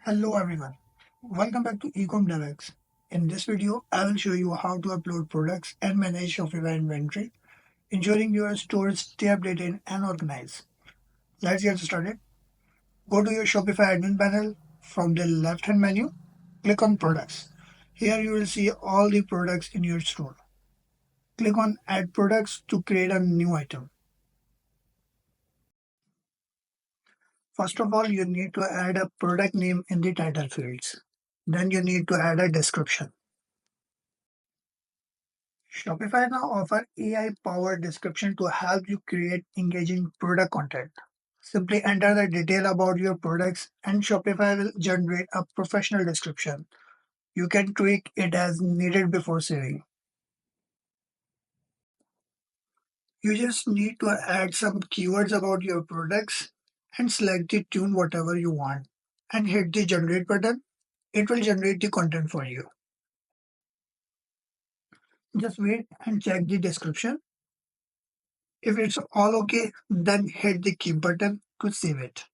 Hello everyone, welcome back to Ecom DevX. In this video, I will show you how to upload products and manage Shopify inventory, ensuring your stores stay updated and organized. Let's get started. Go to your Shopify admin panel. From the left hand menu, click on products. Here you will see all the products in your store. Click on add products to create a new item. First of all, you need to add a product name in the title fields. Then you need to add a description. Shopify now offers AI-powered description to help you create engaging product content. Simply enter the detail about your products and Shopify will generate a professional description. You can tweak it as needed before saving. You just need to add some keywords about your products and select the tune whatever you want and hit the generate button. It will generate the content for you. Just wait and check the description. If it's all okay, then hit the keep button to save it.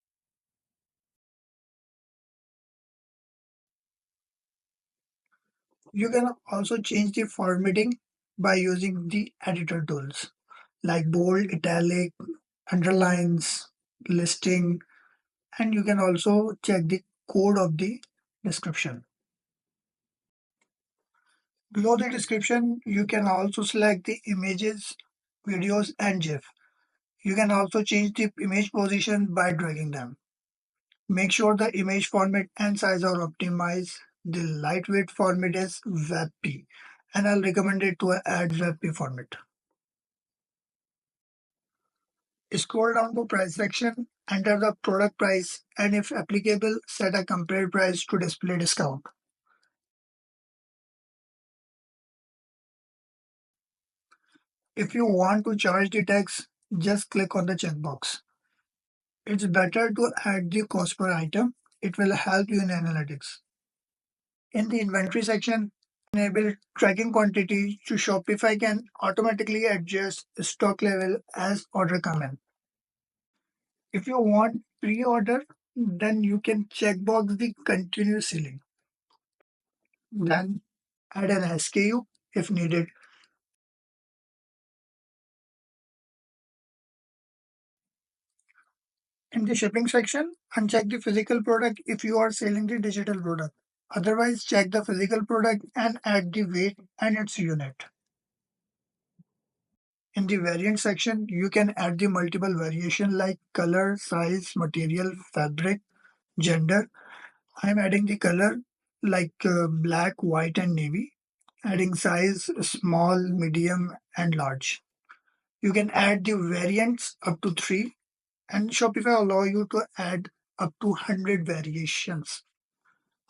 You can also change the formatting by using the editor tools like bold, italic, underlines, listing, and you can also check the code of the description. Below the description, you can also select the images, videos, and GIF. You can also change the image position by dragging them. Make sure the image format and size are optimized. The lightweight format is WebP, and I'll recommend it to add WebP format. Scroll down to price section, enter the product price, and if applicable, set a compared price to display discount. If you want to charge the tax, just click on the checkbox. It's better to add the cost per item. It will help you in analytics. In the inventory section, enable tracking quantity to Shopify can automatically adjust stock level as order come in. If you want pre-order, then you can checkbox the continuous selling. Then add an SKU if needed. In the shipping section, uncheck the physical product if you are selling the digital product. Otherwise, check the physical product and add the weight and its unit. In the variant section, you can add the multiple variation like color, size, material, fabric, gender. I'm adding the color like black, white, and navy. Adding size small, medium, and large. You can add the variants up to 3 and Shopify allow you to add up to 100 variations.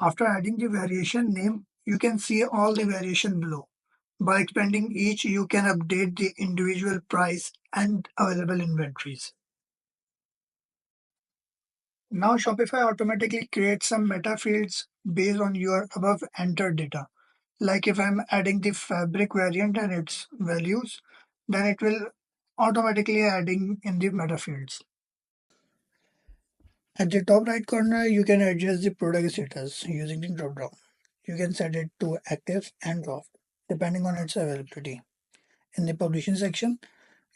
After adding the variation name, you can see all the variation below. By expanding each, you can update the individual price and available inventories. Now Shopify automatically creates some meta fields based on your above entered data. Like if I'm adding the fabric variant and its values, then it will automatically adding in the meta fields. At the top right corner, you can adjust the product status using the drop down. You can set it to active and draft depending on its availability. In the publishing section,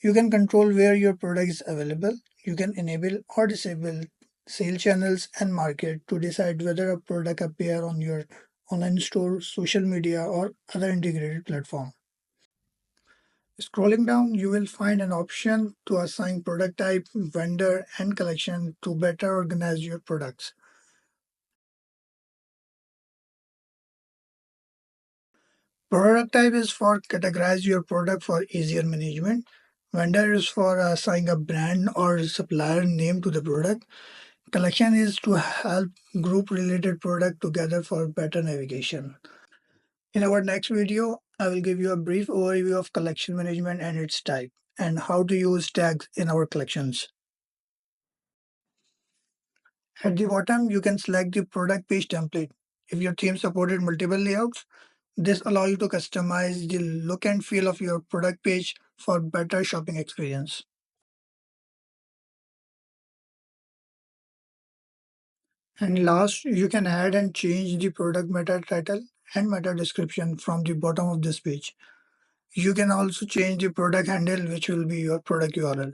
you can control where your product is available. You can enable or disable sale channels and market to decide whether a product appear on your online store, social media, or other integrated platform. Scrolling down, you will find an option to assign product type, vendor, and collection to better organize your products. Product type is for categorize your product for easier management. Vendor is for assigning a brand or supplier name to the product. Collection is to help group related product together for better navigation. In our next video, I will give you a brief overview of collection management and its type and how to use tags in our collections. At the bottom, you can select the product page template. If your theme supported multiple layouts, this allows you to customize the look and feel of your product page for better shopping experience. And last, you can add and change the product meta title and meta description from the bottom of this page. You can also change the product handle, which will be your product URL.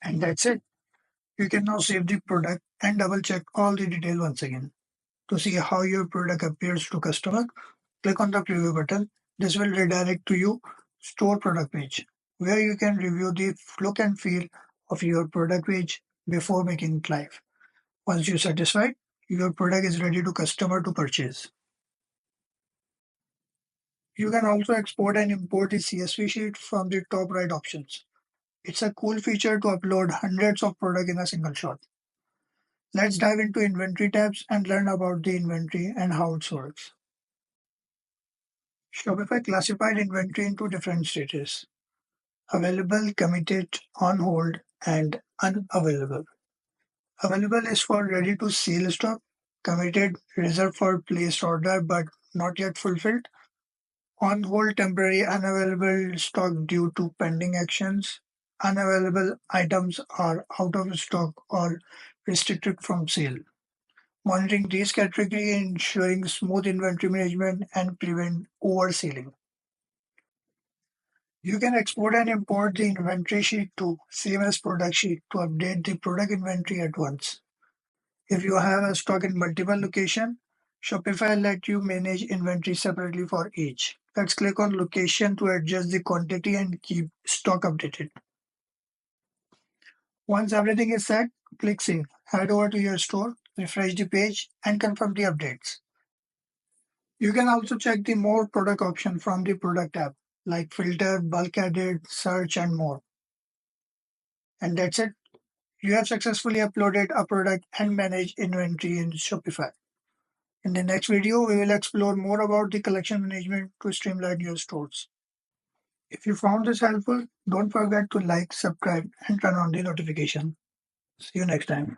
And that's it. You can now save the product and double check all the detail once again. To see how your product appears to customer, click on the preview button. This will redirect to your store product page, where you can review the look and feel of your product page before making it live. Once you're satisfied, your product is ready to customer to purchase. You can also export and import the CSV sheet from the top right options. It's a cool feature to upload hundreds of products in a single shot. Let's dive into inventory tabs and learn about the inventory and how it works. Shopify classified inventory into different status: available, committed, on hold, and unavailable. Available is for ready to sell stock, committed, reserved for placed order but not yet fulfilled, on hold, temporary, unavailable stock due to pending actions, unavailable items are out of stock or restricted from sale. Monitoring these categories, ensuring smooth inventory management and prevent overselling. You can export and import the inventory sheet to same as product sheet to update the product inventory at once. If you have a stock in multiple locations, Shopify let you manage inventory separately for each. Let's click on location to adjust the quantity and keep stock updated. Once everything is set, click Save. Head over to your store, refresh the page, and confirm the updates. You can also check the more product option from the product tab, like filter, bulk edit, search, and more. And that's it. You have successfully uploaded a product and managed inventory in Shopify. In the next video, we will explore more about the collection management to streamline your stores. If you found this helpful, don't forget to like, subscribe, and turn on the notification. See you next time.